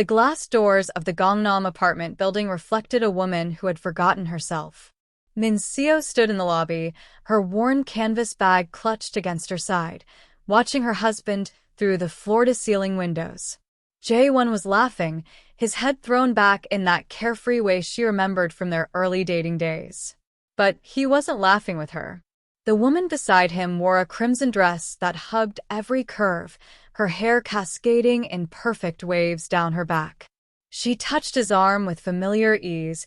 The glass doors of the Gangnam apartment building reflected a woman who had forgotten herself. Min Seo stood in the lobby, her worn canvas bag clutched against her side, watching her husband through the floor-to-ceiling windows. Jae-won was laughing, his head thrown back in that carefree way she remembered from their early dating days. But he wasn't laughing with her. The woman beside him wore a crimson dress that hugged every curve, her hair cascading in perfect waves down her back. She touched his arm with familiar ease,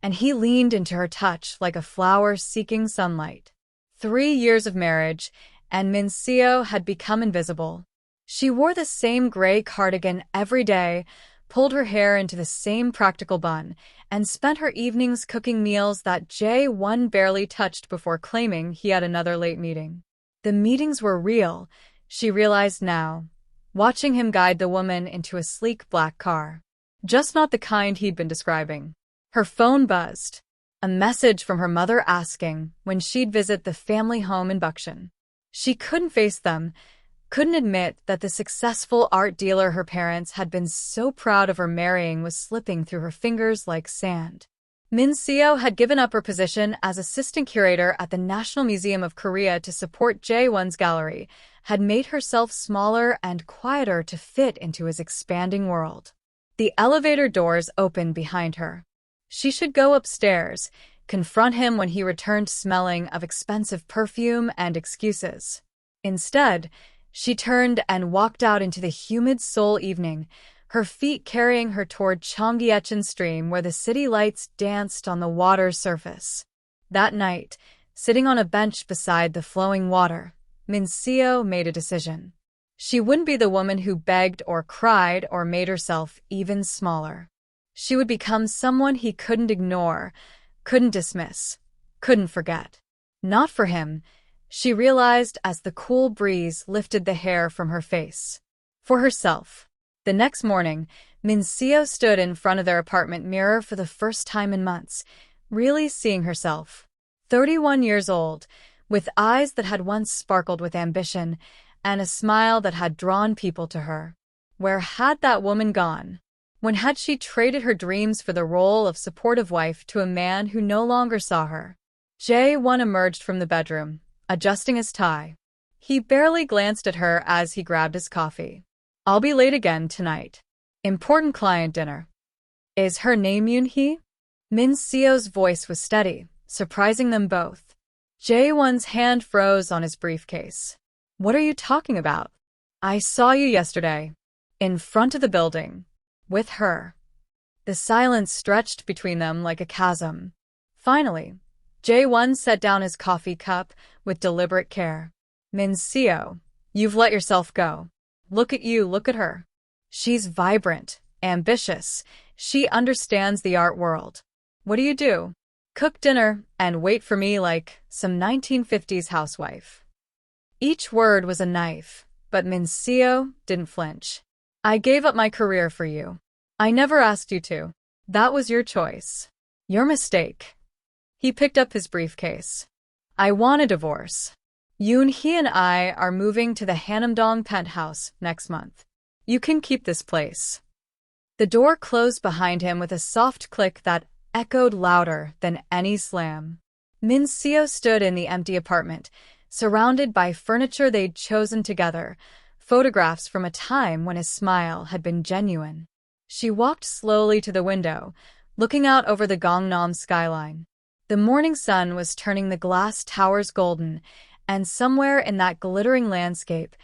and he leaned into her touch like a flower seeking sunlight. 3 years of marriage, and Min Seo had become invisible. She wore the same gray cardigan every day, pulled her hair into the same practical bun, and spent her evenings cooking meals that Jae-won barely touched before claiming he had another late meeting. The meetings were real, she realized now, watching him guide the woman into a sleek black car. Just not the kind he'd been describing. Her phone buzzed. A message from her mother asking when she'd visit the family home in Bucheon. She couldn't face them, couldn't admit that the successful art dealer her parents had been so proud of her marrying was slipping through her fingers like sand. Min Seo had given up her position as assistant curator at the National Museum of Korea to support Jae-won's gallery, had made herself smaller and quieter to fit into his expanding world. The elevator doors opened behind her. She should go upstairs, confront him when he returned smelling of expensive perfume and excuses. Instead, she turned and walked out into the humid Seoul evening, her feet carrying her toward Cheonggyecheon Stream where the city lights danced on the water's surface. That night, sitting on a bench beside the flowing water, Min Seo made a decision. She wouldn't be the woman who begged or cried or made herself even smaller. She would become someone he couldn't ignore, couldn't dismiss, couldn't forget. Not for him, she realized as the cool breeze lifted the hair from her face. For herself. The next morning, Min Seo stood in front of their apartment mirror for the first time in months, really seeing herself. 31 years old, with eyes that had once sparkled with ambition, and a smile that had drawn people to her. Where had that woman gone? When had she traded her dreams for the role of supportive wife to a man who no longer saw her? Jae-won emerged from the bedroom, adjusting his tie. He barely glanced at her as he grabbed his coffee. I'll be late again tonight. Important client dinner. Is her name Yoon-hee? Min Seo's voice was steady, surprising them both. Jae-won's hand froze on his briefcase. What are you talking about? I saw you yesterday. In front of the building. With her. The silence stretched between them like a chasm. Finally, Jae-won set down his coffee cup with deliberate care. Min Seo, you've let yourself go. Look at you, look at her. She's vibrant, ambitious. She understands the art world. What do? Cook dinner and wait for me like some 1950s housewife. Each word was a knife, but Min Seo didn't flinch. I gave up my career for you. I never asked you to. That was your choice. Your mistake. He picked up his briefcase. I want a divorce. Yoon-hee and I are moving to the Hanamdong penthouse next month. You can keep this place. The door closed behind him with a soft click that echoed louder than any slam. Min Seo stood in the empty apartment, surrounded by furniture they'd chosen together, photographs from a time when his smile had been genuine. She walked slowly to the window, looking out over the Gangnam skyline. The morning sun was turning the glass towers golden, and somewhere in that glittering landscape,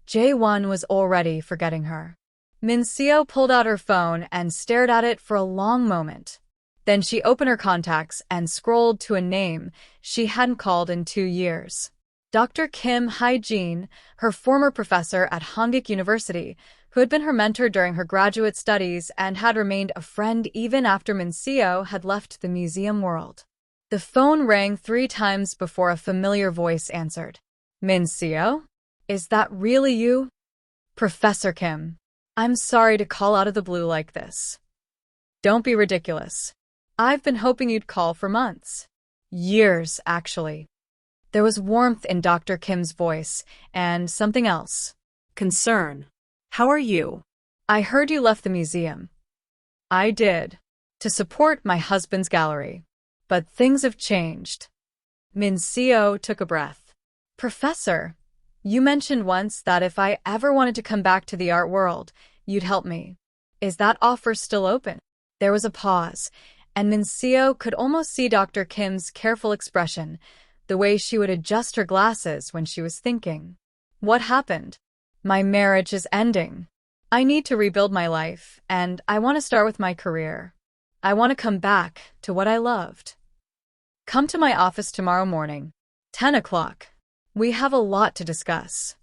Jae-won was already forgetting her. Min Seo pulled out her phone and stared at it for a long moment. Then she opened her contacts and scrolled to a name she hadn't called in 2 years. Dr. Kim Hae-jin, her former professor at Hangik University, who had been her mentor during her graduate studies and had remained a friend even after Min Seo had left the museum world. The phone rang 3 times before a familiar voice answered. Min Seo? Is that really you? Professor Kim. I'm sorry to call out of the blue like this. Don't be ridiculous. I've been hoping you'd call for months. Years, actually. There was warmth in Dr. Kim's voice, and something else. Concern. How are you? I heard you left the museum. I did. To support my husband's gallery. But things have changed. Min-seo took a breath. Professor, you mentioned once that if I ever wanted to come back to the art world, you'd help me. Is that offer still open? There was a pause, and Min-seo could almost see Dr. Kim's careful expression, the way she would adjust her glasses when she was thinking. What happened? My marriage is ending. I need to rebuild my life, and I want to start with my career. I want to come back to what I loved. Come to my office tomorrow morning, 10 o'clock. We have a lot to discuss.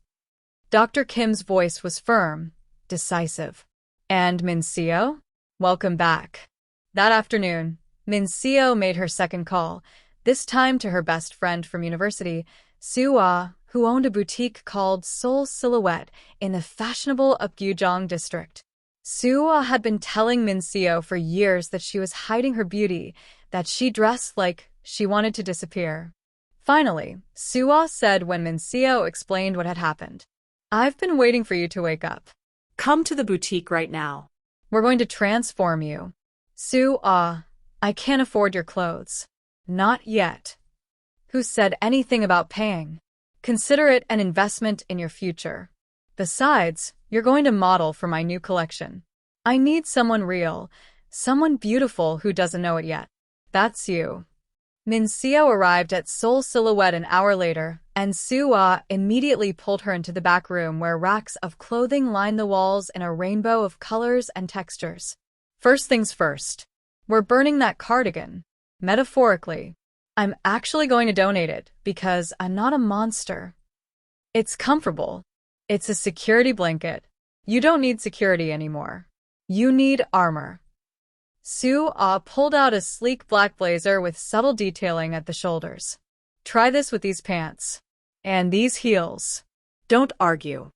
Dr. Kim's voice was firm, decisive. And Min-seo? Welcome back. That afternoon, Min-seo made her second call, this time to her best friend from university, Soo-ah, who owned a boutique called Seoul Silhouette in the fashionable Apgujeong district. Soo-ah had been telling Min-seo for years that she was hiding her beauty, that she dressed like she wanted to disappear. Finally, Soo-ah said when Min-seo explained what had happened. I've been waiting for you to wake up. Come to the boutique right now. We're going to transform you. Soo-ah, I can't afford your clothes. Not yet. Who said anything about paying? Consider it an investment in your future. Besides, you're going to model for my new collection. I need someone real, someone beautiful who doesn't know it yet. That's you. Min-seo arrived at Seoul Silhouette an hour later, and Soo-ah immediately pulled her into the back room where racks of clothing lined the walls in a rainbow of colors and textures. First things first. We're burning that cardigan. Metaphorically. I'm actually going to donate it because I'm not a monster. It's comfortable. It's a security blanket. You don't need security anymore. You need armor. Soo-ah pulled out a sleek black blazer with subtle detailing at the shoulders. Try this with these pants. And these heels. Don't argue.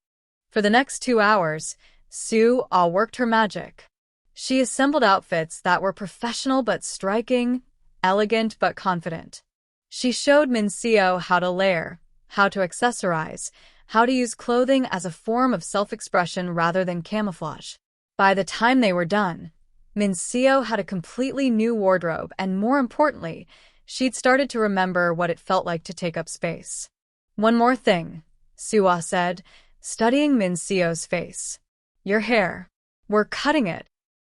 For the next 2 hours, Soo-ah worked her magic. She assembled outfits that were professional but striking, elegant but confident. She showed Min-seo how to layer, how to accessorize, how to use clothing as a form of self-expression rather than camouflage. By the time they were done, Min-seo had a completely new wardrobe, and more importantly, she'd started to remember what it felt like to take up space. One more thing, Soo-ah said, studying Min-seo's face. Your hair. We're cutting it.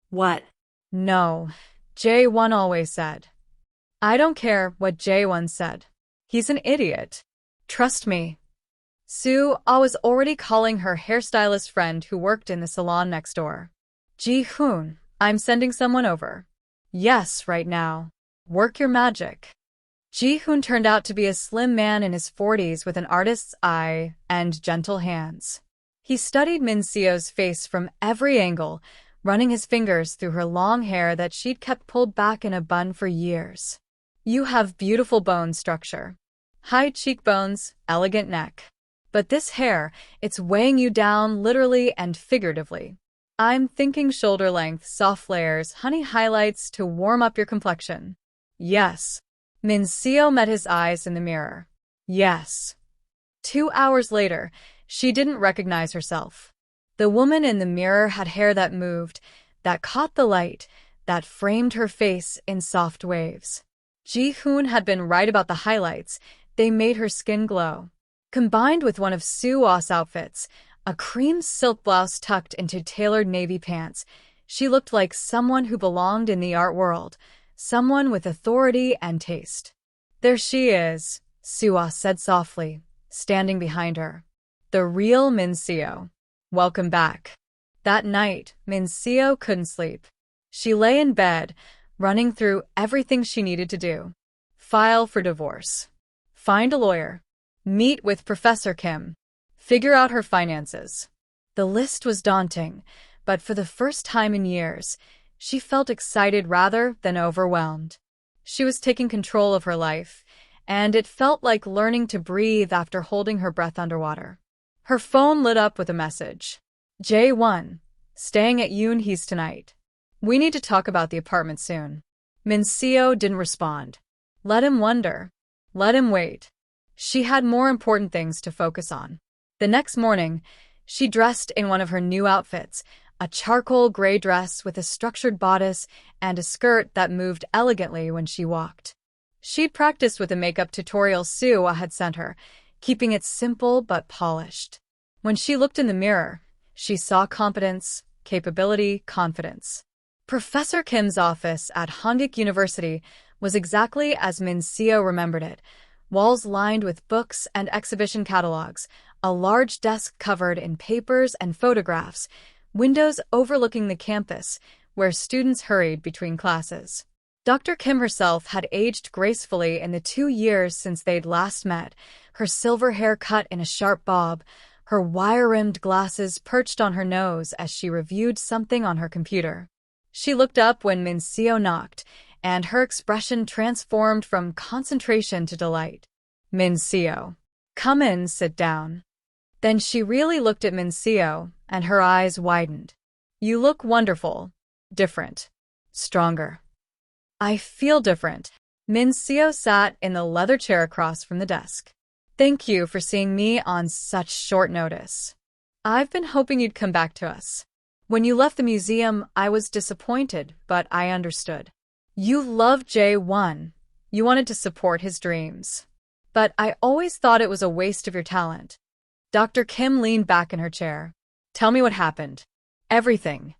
What? No, Jae-won always said. I don't care what Jae-won said. He's an idiot. Trust me. Soo-ah was already calling her hairstylist friend who worked in the salon next door. Ji-hoon, I'm sending someone over. Yes, right now. Work your magic. Ji-hoon turned out to be a slim man in his 40s with an artist's eye and gentle hands. He studied Min-seo's face from every angle, running his fingers through her long hair that she'd kept pulled back in a bun for years. You have beautiful bone structure. High cheekbones, elegant neck. But this hair, it's weighing you down literally and figuratively. I'm thinking shoulder length, soft layers, honey highlights to warm up your complexion. Yes. Min-seo met his eyes in the mirror. Yes. 2 hours later, she didn't recognize herself. The woman in the mirror had hair that moved, that caught the light, that framed her face in soft waves. Ji-hoon had been right about the highlights. They made her skin glow. Combined with one of Soo-ah's outfits, a cream silk blouse tucked into tailored navy pants, she looked like someone who belonged in the art world, someone with authority and taste. There she is, Soo-ah said softly, standing behind her. The real Min-seo. Welcome back. That night, Min-seo couldn't sleep. She lay in bed, running through everything she needed to do. File for divorce. Find a lawyer. Meet with Professor Kim. Figure out her finances. The list was daunting, but for the first time in years, she felt excited rather than overwhelmed. She was taking control of her life, and it felt like learning to breathe after holding her breath underwater. Her phone lit up with a message. Jae-won, staying at Yoonhee's tonight. We need to talk about the apartment soon. Min-seo didn't respond. Let him wonder. Let him wait. She had more important things to focus on. The next morning, she dressed in one of her new outfits, a charcoal gray dress with a structured bodice and a skirt that moved elegantly when she walked. She'd practiced with a makeup tutorial Sue had sent her, keeping it simple but polished. When she looked in the mirror, she saw competence, capability, confidence. Professor Kim's office at Hongik University was exactly as Min Seo remembered it, walls lined with books and exhibition catalogs, a large desk covered in papers and photographs, windows overlooking the campus, where students hurried between classes. Dr. Kim herself had aged gracefully in the 2 years since they'd last met, her silver hair cut in a sharp bob, her wire-rimmed glasses perched on her nose as she reviewed something on her computer. She looked up when Min Seo knocked, and her expression transformed from concentration to delight. Min Seo, come in, sit down. Then she really looked at Min Seo, and her eyes widened. You look wonderful. Different. Stronger. I feel different. Min Seo sat in the leather chair across from the desk. Thank you for seeing me on such short notice. I've been hoping you'd come back to us. When you left the museum, I was disappointed, but I understood. You loved J1. You wanted to support his dreams. But I always thought it was a waste of your talent. Dr. Kim leaned back in her chair. Tell me what happened. Everything.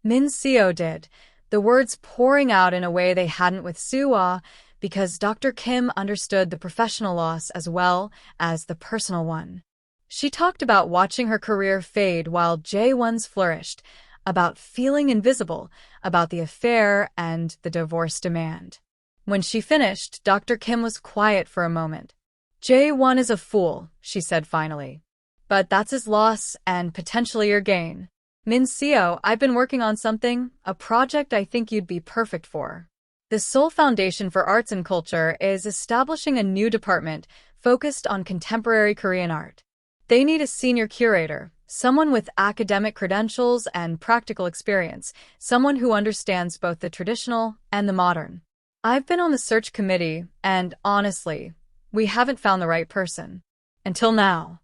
Min Seo did, the words pouring out in a way they hadn't with Suwa, because Dr. Kim understood the professional loss as well as the personal one. She talked about watching her career fade while J1's flourished, about feeling invisible, about the affair and the divorce demand. When she finished, Dr. Kim was quiet for a moment. J1 is a fool, she said finally. But that's his loss and potentially your gain. Min Seo, I've been working on something, a project I think you'd be perfect for. The Seoul Foundation for Arts and Culture is establishing a new department focused on contemporary Korean art. They need a senior curator, someone with academic credentials and practical experience, someone who understands both the traditional and the modern. I've been on the search committee, and honestly, we haven't found the right person. Until now.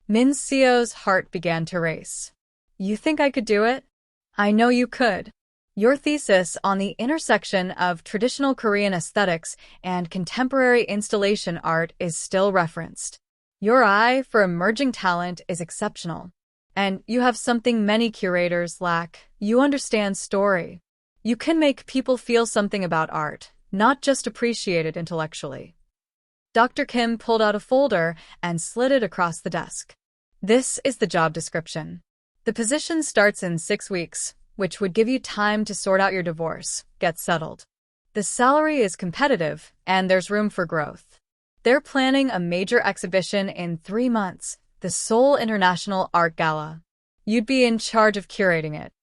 Min Seo's heart began to race. You think I could do it? I know you could. Your thesis on the intersection of traditional Korean aesthetics and contemporary installation art is still referenced. Your eye for emerging talent is exceptional. And you have something many curators lack. You understand story. You can make people feel something about art, not just appreciate it intellectually. Dr. Kim pulled out a folder and slid it across the desk. This is the job description. The position starts in 6 weeks, which would give you time to sort out your divorce, get settled. The salary is competitive, and there's room for growth. They're planning a major exhibition in 3 months, the Seoul International Art Gala. You'd be in charge of curating it.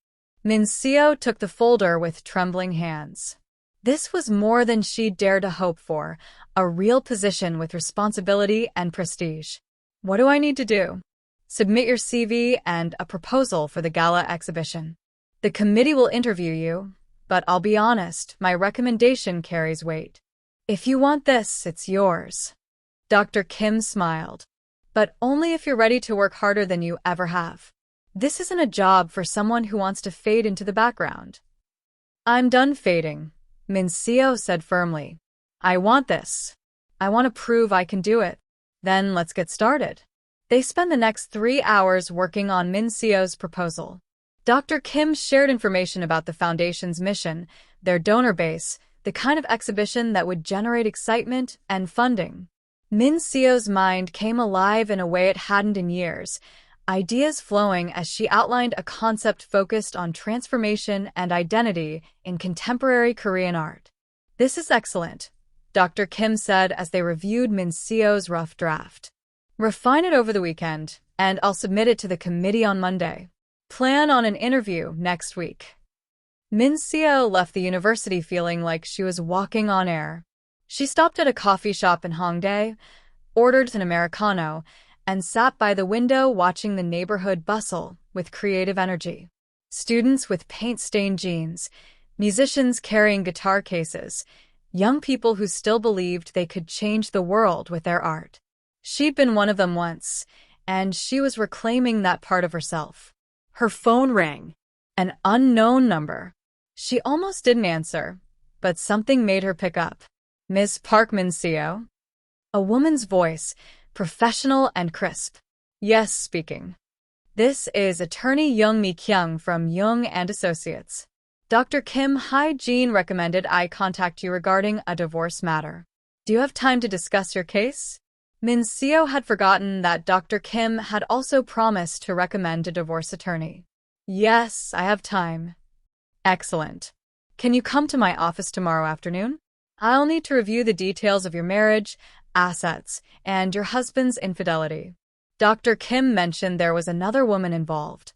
Min Seo took the folder with trembling hands. This was more than she'd dared to hope for, a real position with responsibility and prestige. What do I need to do? Submit your CV and a proposal for the gala exhibition. The committee will interview you, but I'll be honest, my recommendation carries weight. If you want this, it's yours. Dr. Kim smiled. But only if you're ready to work harder than you ever have. This isn't a job for someone who wants to fade into the background. I'm done fading, Min Seo said firmly. I want this. I want to prove I can do it. Then let's get started. They spend the next 3 hours working on Min Seo's proposal. Dr. Kim shared information about the foundation's mission, their donor base, the kind of exhibition that would generate excitement and funding. Min Seo's mind came alive in a way it hadn't in years, ideas flowing as she outlined a concept focused on transformation and identity in contemporary Korean art. This is excellent, Dr. Kim said as they reviewed Min Seo's rough draft. Refine it over the weekend, and I'll submit it to the committee on Monday. Plan on an interview next week. Min Seo left the university feeling like she was walking on air. She stopped at a coffee shop in Hongdae, ordered an Americano, and sat by the window watching the neighborhood bustle with creative energy. Students with paint-stained jeans, musicians carrying guitar cases, young people who still believed they could change the world with their art. She'd been one of them once, and she was reclaiming that part of herself. Her phone rang. An unknown number. She almost didn't answer, but something made her pick up. Ms. Park Min-seo? A woman's voice, professional and crisp. Yes, speaking. This is attorney Young Mi-kyung from Young and Associates. Dr. Kim Hye-jin recommended I contact you regarding a divorce matter. Do you have time to discuss your case? Min-seo had forgotten that Dr. Kim had also promised to recommend a divorce attorney. Yes, I have time. Excellent. Can you come to my office tomorrow afternoon? I'll need to review the details of your marriage, assets, and your husband's infidelity. Dr. Kim mentioned there was another woman involved.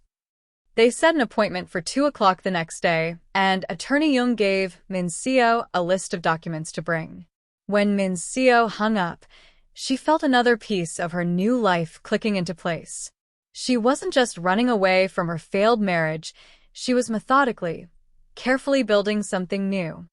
They set an appointment for 2 o'clock the next day, and Attorney Young gave Min-seo a list of documents to bring. When Min-seo hung up, she felt another piece of her new life clicking into place. She wasn't just running away from her failed marriage, she was methodically, carefully building something new.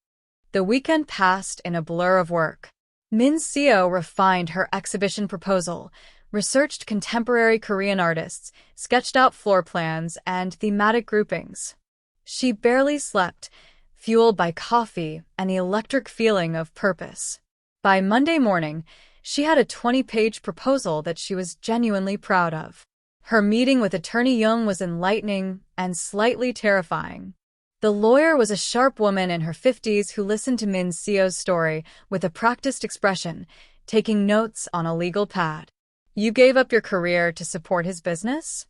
The weekend passed in a blur of work. Min-seo refined her exhibition proposal, researched contemporary Korean artists, sketched out floor plans and thematic groupings. She barely slept, fueled by coffee and the electric feeling of purpose. By Monday morning, she had a 20-page proposal that she was genuinely proud of. Her meeting with Attorney Young was enlightening and slightly terrifying. The lawyer was a sharp woman in her 50s who listened to Min-seo's story with a practiced expression, taking notes on a legal pad. You gave up your career to support his business?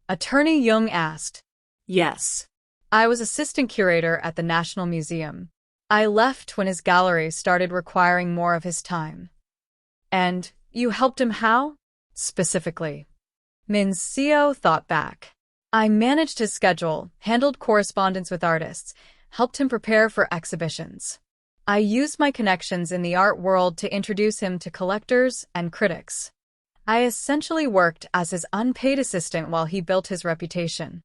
Attorney Young asked. Yes. I was assistant curator at the National Museum. I left when his gallery started requiring more of his time. And you helped him how? Specifically. Min-seo thought back. I managed his schedule, handled correspondence with artists, helped him prepare for exhibitions. I used my connections in the art world to introduce him to collectors and critics. I essentially worked as his unpaid assistant while he built his reputation.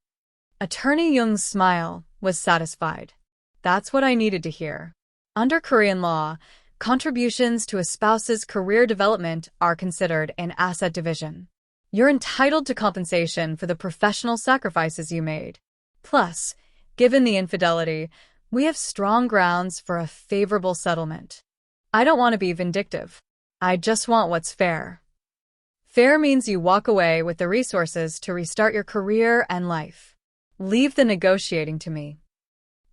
Attorney Young's smile was satisfied. That's what I needed to hear. Under Korean law, contributions to a spouse's career development are considered an asset division. You're entitled to compensation for the professional sacrifices you made. Plus, given the infidelity, we have strong grounds for a favorable settlement. I don't want to be vindictive. I just want what's fair. Fair means you walk away with the resources to restart your career and life. Leave the negotiating to me.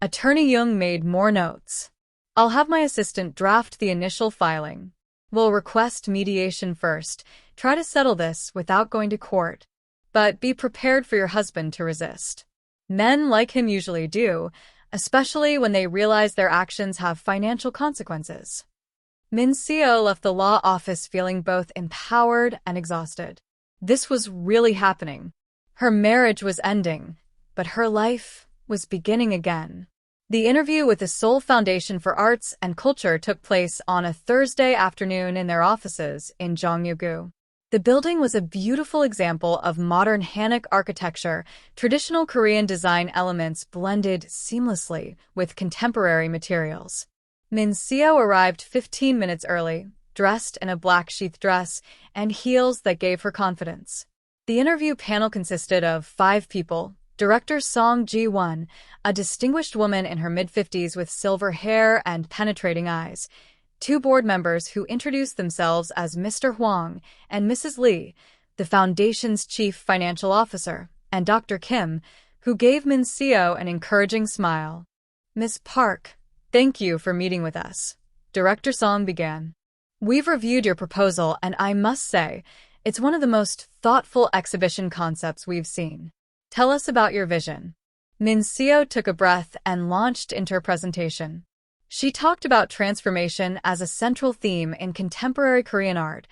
Attorney Young made more notes. I'll have my assistant draft the initial filing. We'll request mediation first. Try to settle this without going to court. But be prepared for your husband to resist. Men like him usually do, especially when they realize their actions have financial consequences. Min-seo left the law office feeling both empowered and exhausted. This was really happening. Her marriage was ending, but her life was beginning again. The interview with the Seoul Foundation for Arts and Culture took place on a Thursday afternoon in their offices in Jongyu-gu. The building was a beautiful example of modern Hanok architecture, traditional Korean design elements blended seamlessly with contemporary materials. Min-seo arrived 15 minutes early, dressed in a black sheath dress and heels that gave her confidence. The interview panel consisted of 5 people. Director Song Ji-won, a distinguished woman in her mid-50s with silver hair and penetrating eyes, 2 board members who introduced themselves as Mr. Hwang and Mrs. Lee, the foundation's chief financial officer, and Dr. Kim, who gave Min-seo an encouraging smile. Ms. Park, thank you for meeting with us. Director Song began. We've reviewed your proposal, and I must say, it's one of the most thoughtful exhibition concepts we've seen. Tell us about your vision. Min-seo took a breath and launched into her presentation. She talked about transformation as a central theme in contemporary Korean art,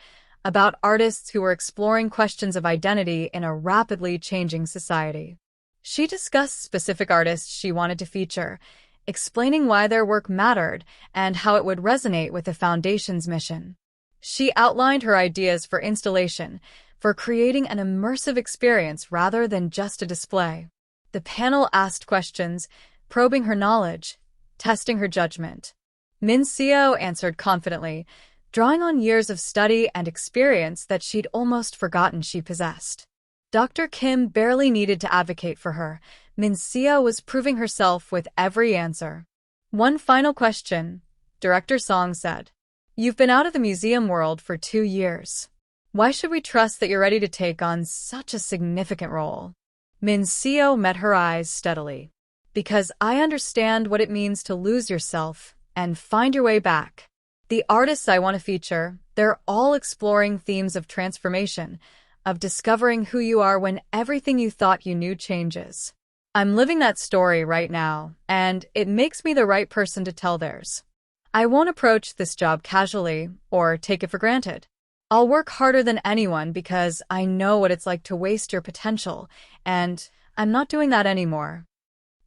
about artists who were exploring questions of identity in a rapidly changing society. She discussed specific artists she wanted to feature, explaining why their work mattered and how it would resonate with the Foundation's mission. She outlined her ideas for installation, for creating an immersive experience rather than just a display. The panel asked questions, probing her knowledge, testing her judgment. Min-seo answered confidently, drawing on years of study and experience that she'd almost forgotten she possessed. Dr. Kim barely needed to advocate for her, Minseo was proving herself with every answer. One final question, Director Song said. You've been out of the museum world for 2 years. Why should we trust that you're ready to take on such a significant role? Minseo met her eyes steadily. Because I understand what it means to lose yourself and find your way back. The artists I want to feature, they're all exploring themes of transformation, of discovering who you are when everything you thought you knew changes. I'm living that story right now, and it makes me the right person to tell theirs. I won't approach this job casually or take it for granted. I'll work harder than anyone because I know what it's like to waste your potential, and I'm not doing that anymore.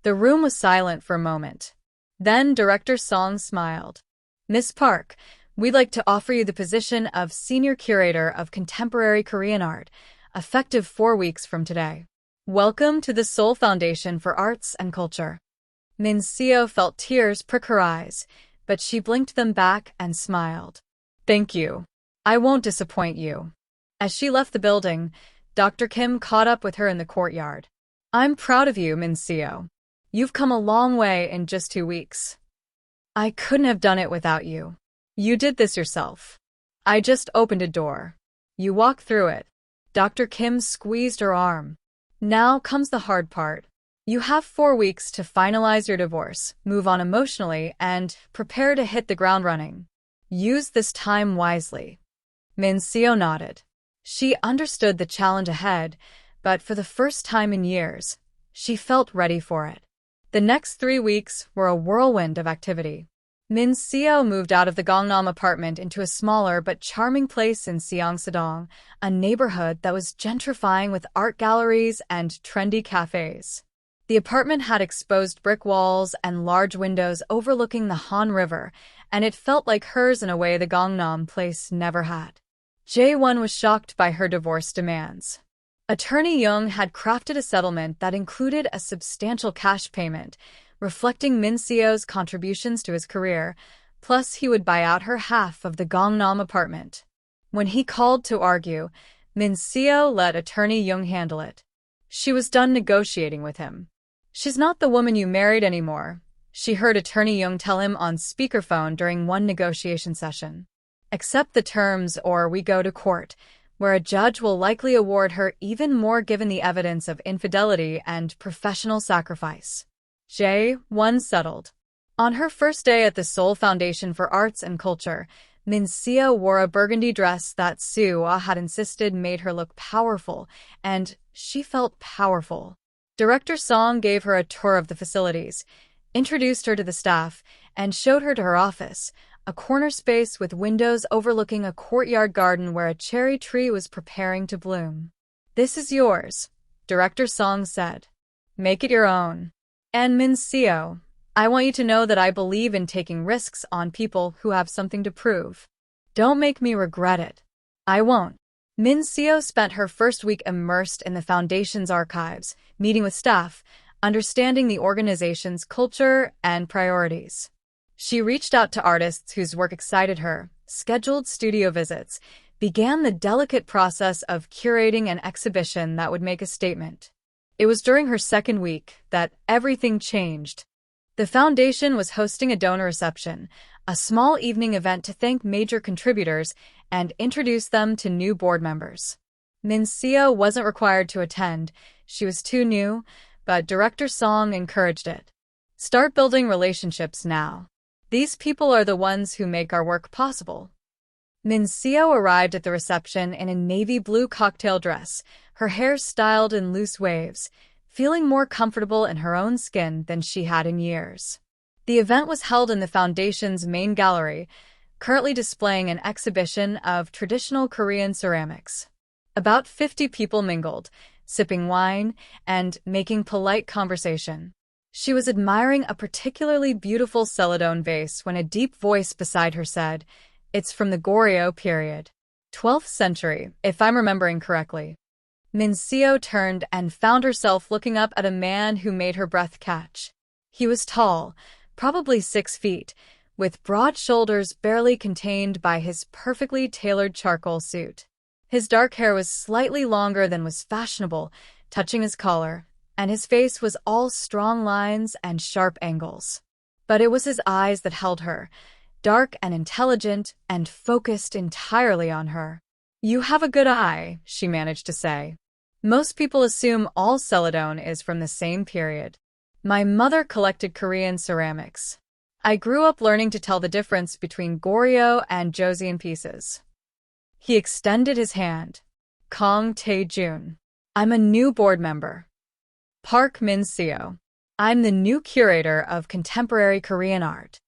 The room was silent for a moment. Then Director Song smiled. Miss Park, we'd like to offer you the position of Senior Curator of Contemporary Korean Art, effective 4 weeks from today. Welcome to the Seoul Foundation for Arts and Culture. Minseo felt tears prick her eyes, but she blinked them back and smiled. Thank you. I won't disappoint you. As she left the building, Dr. Kim caught up with her in the courtyard. I'm proud of you, Minseo. You've come a long way in just 2 weeks. I couldn't have done it without you. You did this yourself. I just opened a door. You walked through it. Dr. Kim squeezed her arm. Now comes the hard part. You have 4 weeks to finalize your divorce, move on emotionally, and prepare to hit the ground running. Use this time wisely. Minseo nodded. She understood the challenge ahead, but for the first time in years, she felt ready for it. The next 3 weeks were a whirlwind of activity. Minseo moved out of the Gangnam apartment into a smaller but charming place in Seongsadong, a neighborhood that was gentrifying with art galleries and trendy cafes. The apartment had exposed brick walls and large windows overlooking the Han River, and it felt like hers in a way the Gangnam place never had. Jae-won was shocked by her divorce demands. Attorney Young had crafted a settlement that included a substantial cash payment, reflecting Minseo's contributions to his career, plus he would buy out her half of the Gangnam apartment. When he called to argue, Minseo let Attorney Young handle it. She was done negotiating with him. She's not the woman you married anymore, she heard Attorney Young tell him on speakerphone during one negotiation session. Accept the terms or we go to court, where a judge will likely award her even more given the evidence of infidelity and professional sacrifice. Jae-won settled. On her first day at the Seoul Foundation for Arts and Culture, Minseo wore a burgundy dress that Soo-ah had insisted made her look powerful, and she felt powerful. Director Song gave her a tour of the facilities, introduced her to the staff, and showed her to her office, a corner space with windows overlooking a courtyard garden where a cherry tree was preparing to bloom. This is yours, Director Song said. Make it your own. And Minseo, I want you to know that I believe in taking risks on people who have something to prove. Don't make me regret it. I won't. Minseo spent her first week immersed in the Foundation's archives, meeting with staff, understanding the organization's culture and priorities. She reached out to artists whose work excited her, scheduled studio visits, began the delicate process of curating an exhibition that would make a statement. It was during her second week that everything changed. The Foundation was hosting a donor reception, a small evening event to thank major contributors and introduce them to new board members. Minseo wasn't required to attend, she was too new, but Director Song encouraged it. Start building relationships now. These people are the ones who make our work possible. Minseo arrived at the reception in a navy blue cocktail dress, her hair styled in loose waves, feeling more comfortable in her own skin than she had in years. The event was held in the Foundation's main gallery, currently displaying an exhibition of traditional Korean ceramics. About 50 people mingled, sipping wine and making polite conversation. She was admiring a particularly beautiful celadon vase when a deep voice beside her said, "It's from the Goryeo period. 12th century, if I'm remembering correctly." Minseo turned and found herself looking up at a man who made her breath catch. He was tall, probably 6 feet, with broad shoulders barely contained by his perfectly tailored charcoal suit. His dark hair was slightly longer than was fashionable, touching his collar, and his face was all strong lines and sharp angles. But it was his eyes that held her, dark and intelligent and focused entirely on her. "You have a good eye," she managed to say. "Most people assume all Celadon is from the same period. My mother collected Korean ceramics. I grew up learning to tell the difference between Goryeo and Joseon pieces." He extended his hand. "Kong Tae-jun. I'm a new board member. Park Min-seo. I'm the new curator of contemporary Korean art."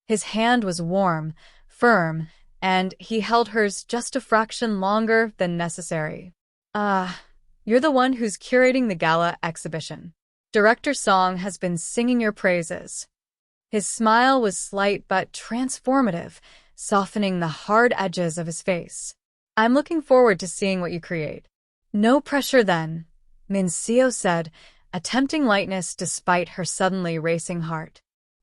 His hand was warm, firm, and he held hers just a fraction longer than necessary. You're the one who's curating the Gala exhibition. Director Song has been singing your praises." His smile was slight but transformative, softening the hard edges of his face. "I'm looking forward to seeing what you create." "No pressure then," Min-seo said, attempting lightness despite her suddenly racing heart.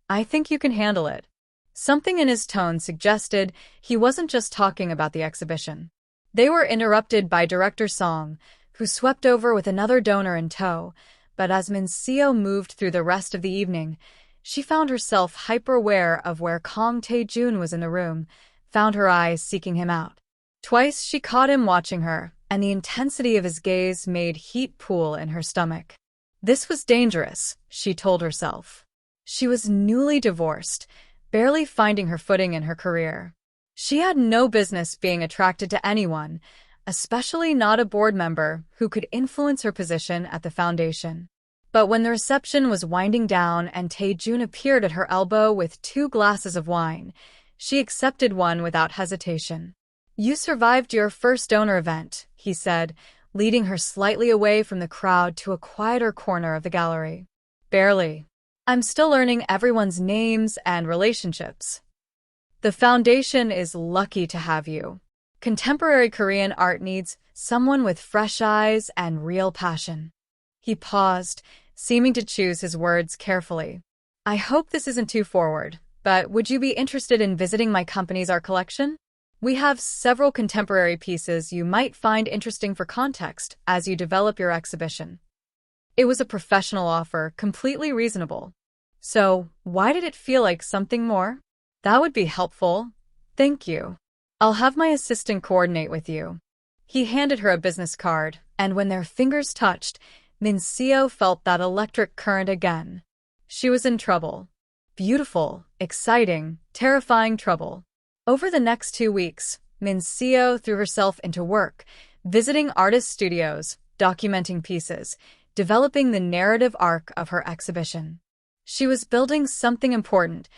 "I think you can handle it." Something in his tone suggested he wasn't just talking about the exhibition. They were interrupted by Director Song, who swept over with another donor in tow, but as Min-seo moved through the rest of the evening, she found herself hyper-aware of where Kong Tae-jun was in the room, found her eyes seeking him out. Twice she caught him watching her, and the intensity of his gaze made heat pool in her stomach. This was dangerous, she told herself. She was newly divorced, barely finding her footing in her career. She had no business being attracted to anyone, especially not a board member who could influence her position at the foundation. But when the reception was winding down and Tae-jun appeared at her elbow with 2 glasses of wine, she accepted one without hesitation. "You survived your first donor event," he said, leading her slightly away from the crowd to a quieter corner of the gallery. "Barely. I'm still learning everyone's names and relationships. The foundation is lucky to have you. Contemporary Korean art needs someone with fresh eyes and real passion." He paused, seeming to choose his words carefully. "I hope this isn't too forward, but would you be interested in visiting my company's art collection? We have several contemporary pieces you might find interesting for context as you develop your exhibition." It was a professional offer, completely reasonable. "So, why did it feel like something more?" "That would be helpful. Thank you. I'll have my assistant coordinate with you." He handed her a business card, and when their fingers touched, Min-seo felt that electric current again. She was in trouble. Beautiful, exciting, terrifying trouble. Over the next 2 weeks, Min-seo threw herself into work, visiting artist studios, documenting pieces, developing the narrative arc of her exhibition. She was building something important,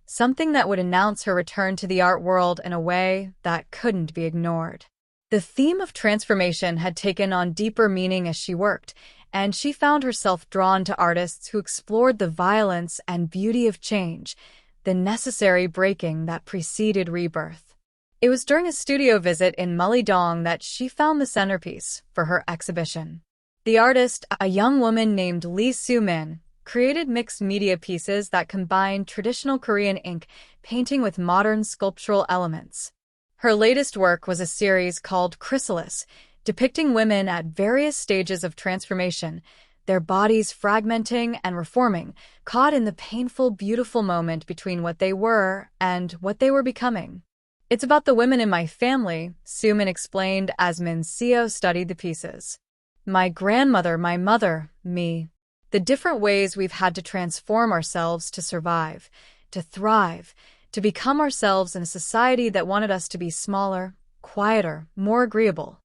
something that would announce her return to the art world in a way that couldn't be ignored. The theme of transformation had taken on deeper meaning as she worked, and she found herself drawn to artists who explored the violence and beauty of change, the necessary breaking that preceded rebirth. It was during a studio visit in Mullidong that she found the centerpiece for her exhibition. The artist, a young woman named Lee Soo-min, created mixed media pieces that combined traditional Korean ink painting with modern sculptural elements. Her latest work was a series called Chrysalis, depicting women at various stages of transformation, their bodies fragmenting and reforming, caught in the painful, beautiful moment between what they were and what they were becoming. "It's about the women in my family," Soo-min explained as Min-seo studied the pieces. "My grandmother, my mother, me. The different ways we've had to transform ourselves to survive, to thrive, to become ourselves in a society that wanted us to be smaller, quieter, more agreeable."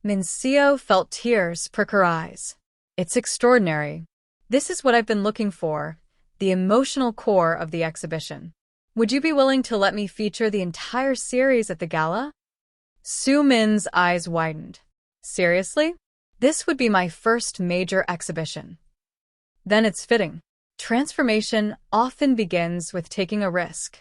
Min-seo felt tears prick her eyes. "It's extraordinary. This is what I've been looking for, the emotional core of the exhibition. Would you be willing to let me feature the entire series at the gala?" Soo-min's eyes widened. "Seriously? This would be my first major exhibition." "Then it's fitting. Transformation often begins with taking a risk."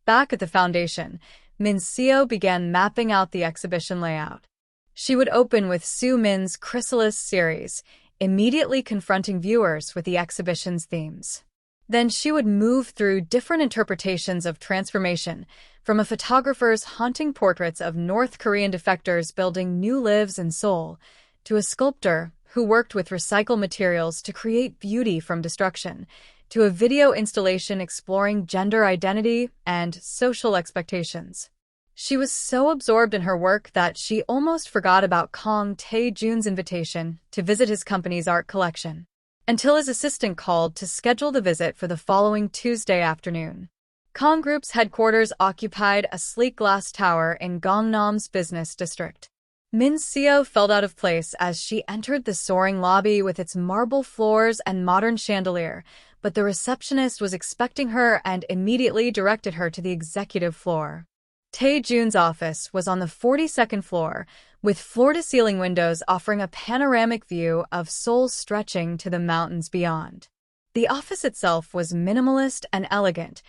Back at the foundation, Min-seo began mapping out the exhibition layout. She would open with Soo-min's Chrysalis series, immediately confronting viewers with the exhibition's themes. Then she would move through different interpretations of transformation, from a photographer's haunting portraits of North Korean defectors building new lives in Seoul, to a sculptor who worked with recycled materials to create beauty from destruction, to a video installation exploring gender identity and social expectations. She was so absorbed in her work that she almost forgot about Kang Tae-jun's invitation to visit his company's art collection, until his assistant called to schedule the visit for the following Tuesday afternoon. Kang Group's headquarters occupied a sleek glass tower in Gangnam's business district. Min Seo felt out of place as she entered the soaring lobby with its marble floors and modern chandelier, but the receptionist was expecting her and immediately directed her to the executive floor. Tae-jun's office was on the 42nd floor, with floor-to-ceiling windows offering a panoramic view of Seoul stretching to the mountains beyond. The office itself was minimalist and elegant,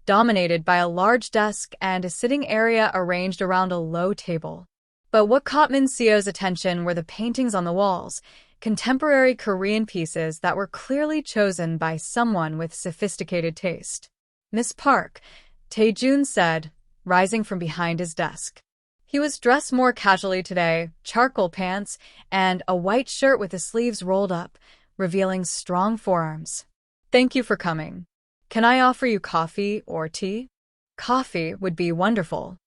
dominated by a large desk and a sitting area arranged around a low table. But what caught Min Seo's attention were the paintings on the walls, contemporary Korean pieces that were clearly chosen by someone with sophisticated taste. "Miss Park," Tae-jun said, rising from behind his desk. He was dressed more casually today, charcoal pants and a white shirt with the sleeves rolled up, revealing strong forearms. "Thank you for coming. Can I offer you coffee or tea?" "Coffee would be wonderful."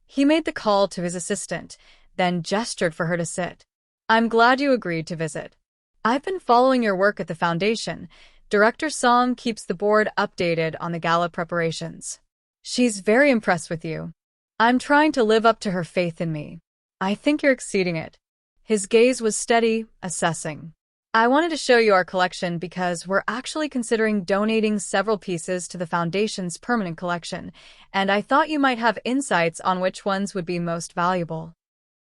He made the call to his assistant, then gestured for her to sit. "I'm glad you agreed to visit. I've been following your work at the foundation. Director Song keeps the board updated on the gala preparations. She's very impressed with you. I'm trying to live up to her faith in me. I think you're exceeding it." His gaze was steady, assessing. "I wanted to show you our collection because we're actually considering donating several pieces to the Foundation's permanent collection, and I thought you might have insights on which ones would be most valuable."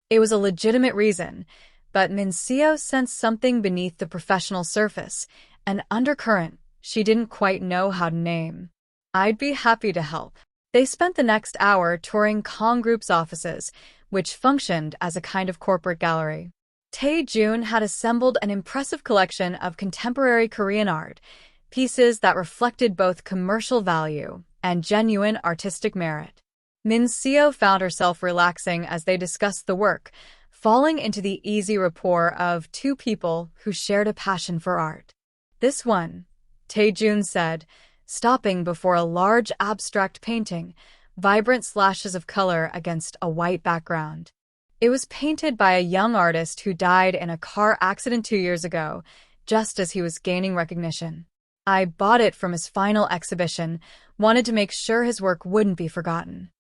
It was a legitimate reason, but Min Seo sensed something beneath the professional surface, an undercurrent she didn't quite know how to name. "I'd be happy to help." They spent the next hour touring Kang Group's offices, which functioned as a kind of corporate gallery. Tae-jun had assembled an impressive collection of contemporary Korean art, pieces that reflected both commercial value and genuine artistic merit. Min Seo found herself relaxing as they discussed the work, falling into the easy rapport of two people who shared a passion for art. "This one," Tae-jun said, stopping before a large abstract painting, vibrant slashes of color against a white background. It was painted by a young artist who died in a car accident 2 years ago, just as he was gaining recognition. "I bought it from his final exhibition, wanted to make sure his work wouldn't be forgotten."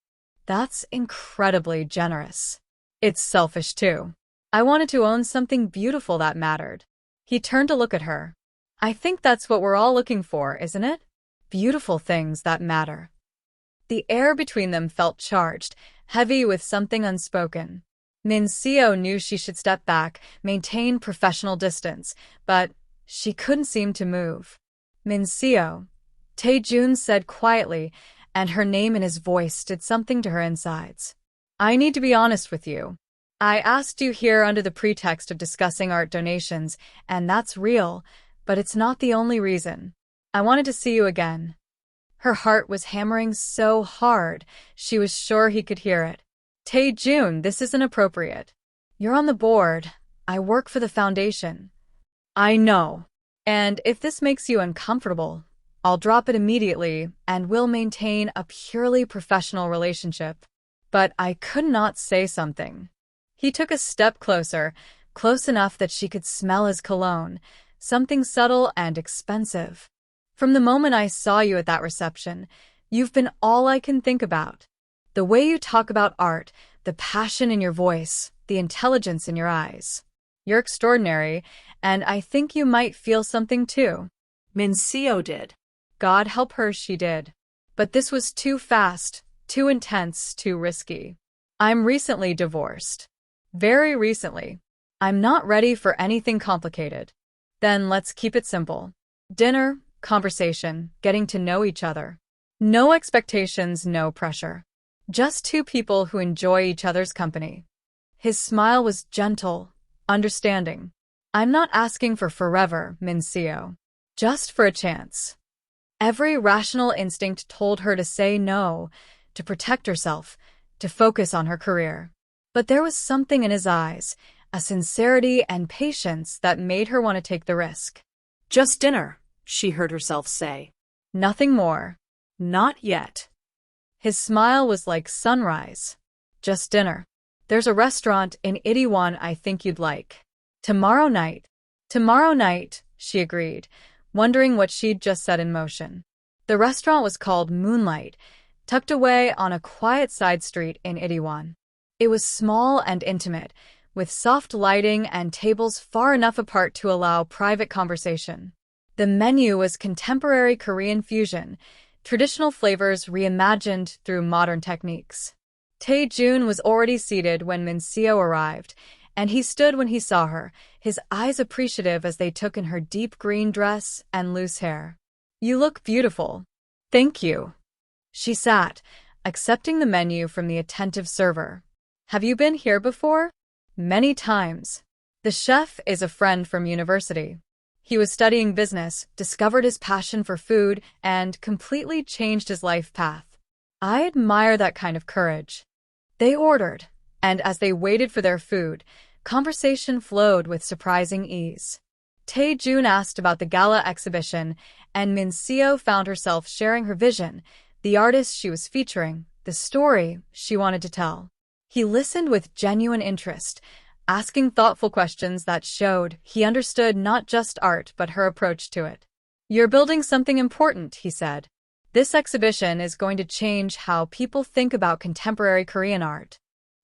"That's incredibly generous." "It's selfish too. I wanted to own something beautiful that mattered." He turned to look at her. "I think that's what we're all looking for, isn't it? Beautiful things that matter." The air between them felt charged, heavy with something unspoken. Min Seo knew she should step back, maintain professional distance, but she couldn't seem to move. "Min Seo," Tae-jun said quietly, and her name and his voice did something to her insides. "I need to be honest with you. I asked you here under the pretext of discussing art donations, and that's real, but it's not the only reason. I wanted to see you again." Her heart was hammering so hard, she was sure he could hear it. "Tae-jun, this isn't appropriate. You're on the board. I work for the foundation." "I know. And if this makes you uncomfortable, I'll drop it immediately and we'll maintain a purely professional relationship." But I could not say something. He took a step closer, close enough that she could smell his cologne, something subtle and expensive. "From the moment I saw you at that reception, you've been all I can think about. The way you talk about art, the passion in your voice, the intelligence in your eyes. You're extraordinary, and I think you might feel something too." Min Seo did. God help her, she did. But this was too fast, too intense, too risky. "I'm recently divorced. Very recently. I'm not ready for anything complicated." "Then let's keep it simple. Dinner, conversation, getting to know each other. No expectations, no pressure. Just two people who enjoy each other's company." His smile was gentle, understanding. "I'm not asking for forever, Min Seo. Just for a chance." Every rational instinct told her to say no, to protect herself, to focus on her career. But there was something in his eyes, a sincerity and patience that made her want to take the risk. Just dinner, she heard herself say. Nothing more. Not yet. His smile was like sunrise. Just dinner. There's a restaurant in Itaewon I think you'd like. Tomorrow night. Tomorrow night, she agreed, wondering what she'd just set in motion. The restaurant was called Moonlight, tucked away on a quiet side street in Itaewon. It was small and intimate, with soft lighting and tables far enough apart to allow private conversation. The menu was contemporary Korean fusion, traditional flavors reimagined through modern techniques. Tae-jun was already seated when Min-seo arrived, and he stood when he saw her, his eyes appreciative as they took in her deep green dress and loose hair. "You look beautiful." "Thank you." She sat, accepting the menu from the attentive server. "Have you been here before?" "Many times." The chef is a friend from university. He was studying business, discovered his passion for food, and completely changed his life path. I admire that kind of courage. They ordered, and as they waited for their food, conversation flowed with surprising ease. Tae-jun asked about the Gala exhibition, and Min-seo found herself sharing her vision, the artist she was featuring, the story she wanted to tell. He listened with genuine interest, asking thoughtful questions that showed he understood not just art but her approach to it. "You're building something important," he said. "This exhibition is going to change how people think about contemporary Korean art."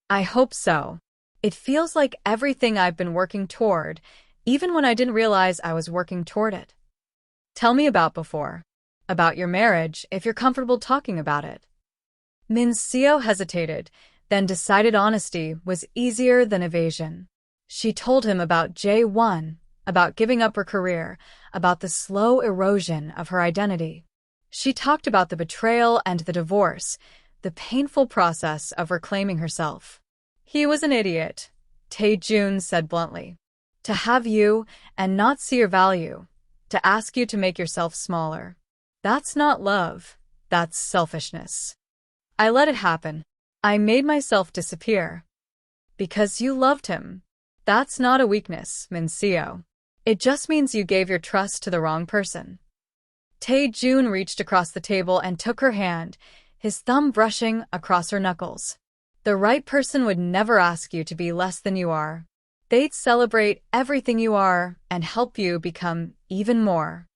"I hope so. It feels like everything I've been working toward, even when I didn't realize I was working toward it." "Tell me about before. About your marriage, if you're comfortable talking about it." Min-seo hesitated, then decided honesty was easier than evasion. She told him about J1, about giving up her career, about the slow erosion of her identity. She talked about the betrayal and the divorce, the painful process of reclaiming herself. "He was an idiot," Tae-jun said bluntly. "To have you and not see your value, to ask you to make yourself smaller. That's not love, that's selfishness. I let it happen. I made myself disappear. Because you loved him. That's not a weakness, Min-seo. It just means you gave your trust to the wrong person." Tae-jun reached across the table and took her hand, his thumb brushing across her knuckles. "The right person would never ask you to be less than you are. They'd celebrate everything you are and help you become even more."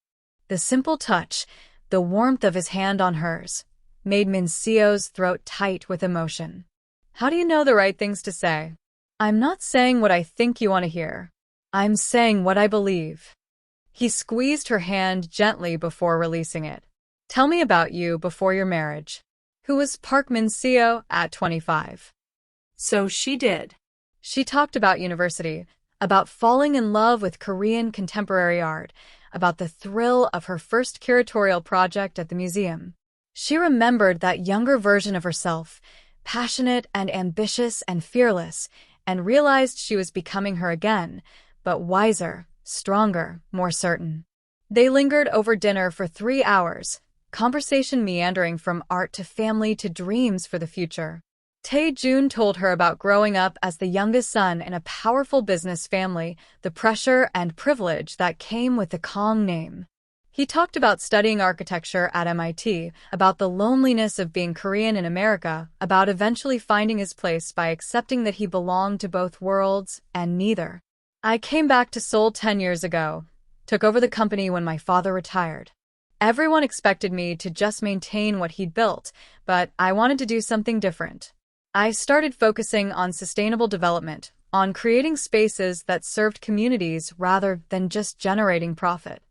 The simple touch, the warmth of his hand on hers, made Min-seo's throat tight with emotion. "How do you know the right things to say?" "I'm not saying what I think you want to hear. I'm saying what I believe." He squeezed her hand gently before releasing it. "Tell me about you before your marriage." Who was Park Min-seo at 25? So she did. She talked about university, about falling in love with Korean contemporary art, about the thrill of her first curatorial project at the museum. She remembered that younger version of herself, passionate and ambitious and fearless, and realized she was becoming her again, but wiser, stronger, more certain. They lingered over dinner for 3 hours, conversation meandering from art to family to dreams for the future. Tae-jun told her about growing up as the youngest son in a powerful business family, the pressure and privilege that came with the Kong name. He talked about studying architecture at MIT, about the loneliness of being Korean in America, about eventually finding his place by accepting that he belonged to both worlds and neither. "I came back to Seoul 10 years ago, took over the company when my father retired. Everyone expected me to just maintain what he'd built, but I wanted to do something different. I started focusing on sustainable development, on creating spaces that served communities rather than just generating profit."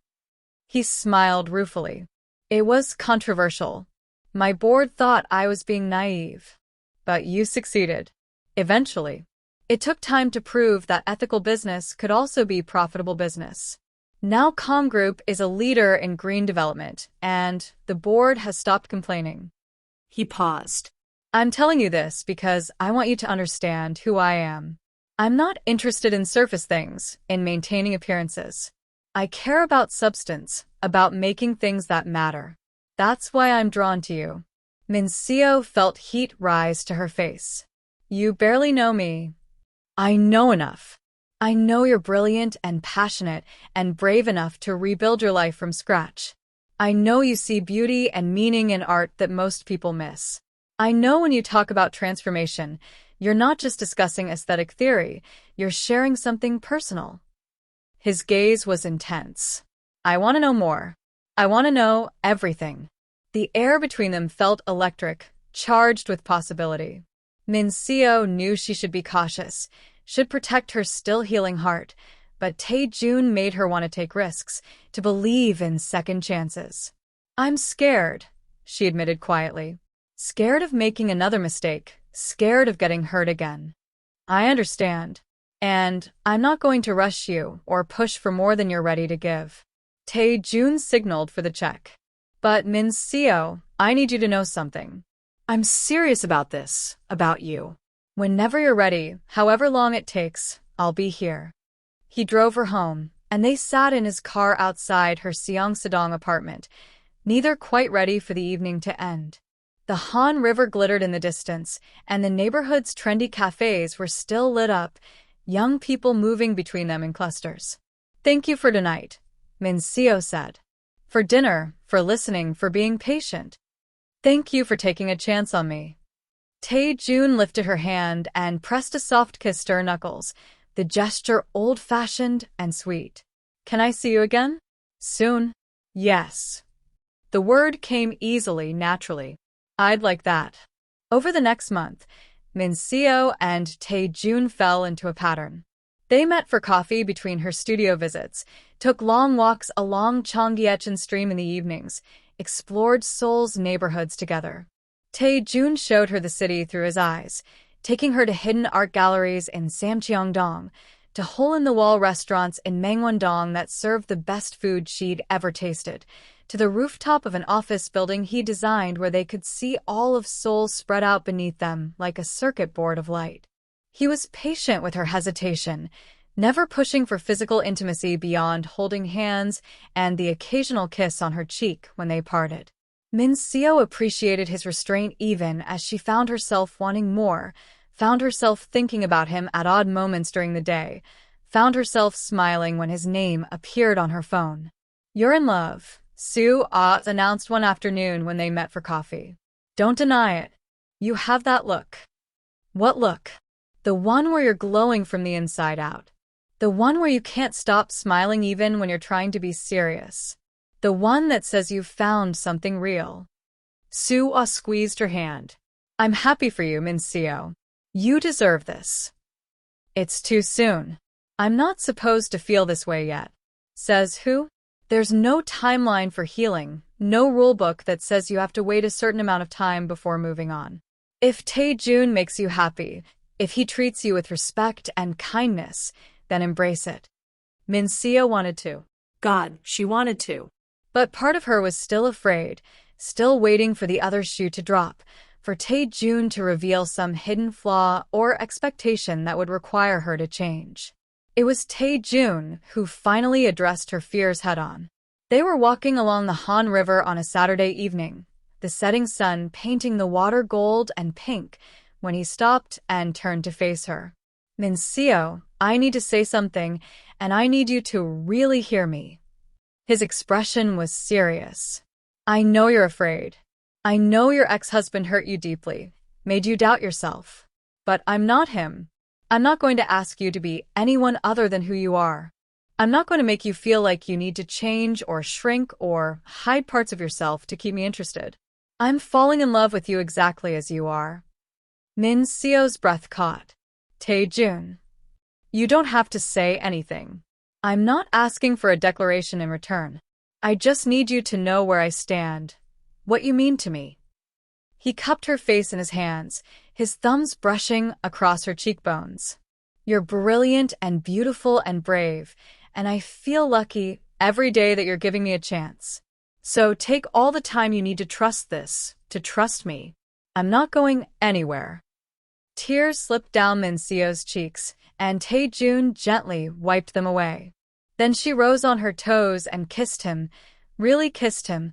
He smiled ruefully. "It was controversial. My board thought I was being naive. But you succeeded. Eventually. It took time to prove that ethical business could also be profitable business. Now Com Group is a leader in green development, and the board has stopped complaining." He paused. "I'm telling you this because I want you to understand who I am. I'm not interested in surface things, in maintaining appearances. I care about substance, about making things that matter. That's why I'm drawn to you." Min-seo felt heat rise to her face. "You barely know me." "I know enough." I know you're brilliant and passionate and brave enough to rebuild your life from scratch. I know you see beauty and meaning in art that most people miss. I know when you talk about transformation, you're not just discussing aesthetic theory, you're sharing something personal. His gaze was intense. I want to know more. I want to know everything. The air between them felt electric, charged with possibility. Min-seo knew she should be cautious, should protect her still-healing heart, but Tae-jun made her want to take risks, to believe in second chances. I'm scared, she admitted quietly. Scared of making another mistake, scared of getting hurt again. I understand. And I'm not going to rush you or push for more than you're ready to give. Tae-jun signaled for the check. But Min-seo, I need you to know something. I'm serious about this, about you. Whenever you're ready, however long it takes, I'll be here. He drove her home, and they sat in his car outside her Seongsadong apartment, neither quite ready for the evening to end. The Han River glittered in the distance, and the neighborhood's trendy cafes were still lit up, young people moving between them in clusters. Thank you for tonight, Min-seo said. For dinner, for listening, for being patient. Thank you for taking a chance on me. Tae-jun lifted her hand and pressed a soft kiss to her knuckles, the gesture old-fashioned and sweet. Can I see you again? Soon? Yes. The word came easily, naturally. I'd like that. Over the next month, Min-seo and Tae-jun fell into a pattern. They met for coffee between her studio visits, took long walks along Cheonggyecheon Stream in the evenings, explored Seoul's neighborhoods together. Tae-jun showed her the city through his eyes, taking her to hidden art galleries in Samcheongdong, to hole-in-the-wall restaurants in Mangwon-dong that served the best food she'd ever tasted, to the rooftop of an office building he designed where they could see all of Seoul spread out beneath them like a circuit board of light. He was patient with her hesitation, never pushing for physical intimacy beyond holding hands and the occasional kiss on her cheek when they parted. Min-seo appreciated his restraint even as she found herself wanting more, found herself thinking about him at odd moments during the day, found herself smiling when his name appeared on her phone. You're in love, Soo-ah announced one afternoon when they met for coffee. Don't deny it. You have that look. What look? The one where you're glowing from the inside out. The one where you can't stop smiling even when you're trying to be serious. The one that says you've found something real. Soo-ah squeezed her hand. I'm happy for you, Min-seo. You deserve this. It's too soon. I'm not supposed to feel this way yet. Says who? There's no timeline for healing, no rulebook that says you have to wait a certain amount of time before moving on. If Tae-jun makes you happy, if he treats you with respect and kindness, then embrace it. Min-seo wanted to. God, she wanted to. But part of her was still afraid, still waiting for the other shoe to drop, for Tae-jun to reveal some hidden flaw or expectation that would require her to change. It was Tae-jun who finally addressed her fears head-on. They were walking along the Han River on a Saturday evening, the setting sun painting the water gold and pink, when he stopped and turned to face her. Min-seo, I need to say something, and I need you to really hear me. His expression was serious. I know you're afraid. I know your ex-husband hurt you deeply, made you doubt yourself. But I'm not him. I'm not going to ask you to be anyone other than who you are. I'm not going to make you feel like you need to change or shrink or hide parts of yourself to keep me interested. I'm falling in love with you exactly as you are. Min-seo's breath caught. Tae-jun, you don't have to say anything. I'm not asking for a declaration in return. I just need you to know where I stand, what you mean to me. He cupped her face in his hands, his thumbs brushing across her cheekbones. You're brilliant and beautiful and brave, and I feel lucky every day that you're giving me a chance. So take all the time you need to trust this, to trust me. I'm not going anywhere. Tears slipped down Min-seo's cheeks, and Tae-jun gently wiped them away. Then she rose on her toes and kissed him, really kissed him,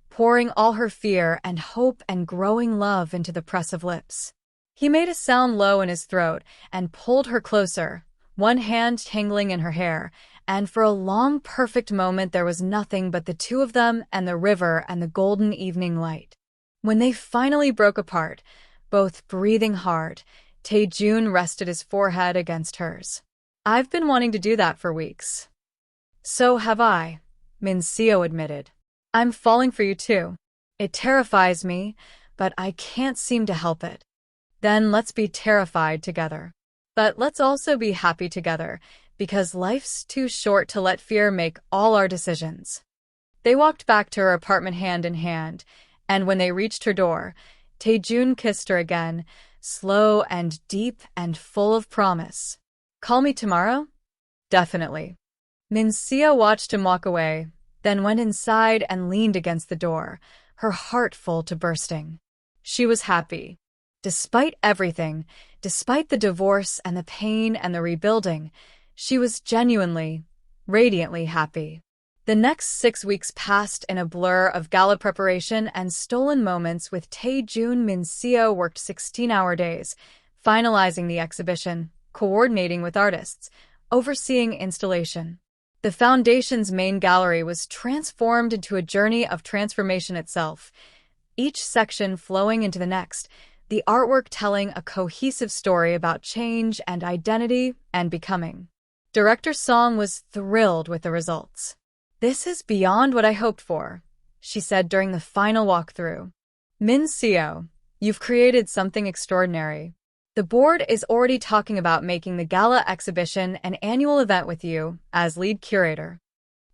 pouring all her fear and hope and growing love into the press of lips. He made a sound low in his throat and pulled her closer, one hand tangling in her hair, and for a long, perfect moment there was nothing but the two of them and the river and the golden evening light. When they finally broke apart, both breathing hard, Taejun rested his forehead against hers. I've been wanting to do that for weeks. So have I, Min-seo admitted. I'm falling for you too. It terrifies me, but I can't seem to help it. Then let's be terrified together. But let's also be happy together, because life's too short to let fear make all our decisions. They walked back to her apartment hand in hand, and when they reached her door, Taejun kissed her again, slow and deep and full of promise. Call me tomorrow? Definitely. Min-seo watched him walk away, then went inside and leaned against the door, her heart full to bursting. She was happy. Despite everything, despite the divorce and the pain and the rebuilding, she was genuinely, radiantly happy. The next 6 weeks passed in a blur of gala preparation and stolen moments with Taejun. Min-seo worked 16-hour days, finalizing the exhibition, coordinating with artists, overseeing installation. The foundation's main gallery was transformed into a journey of transformation itself, each section flowing into the next, the artwork telling a cohesive story about change and identity and becoming. Director Song was thrilled with the results. This is beyond what I hoped for, she said during the final walkthrough. Min-seo, you've created something extraordinary. The board is already talking about making the Gala exhibition an annual event with you as lead curator.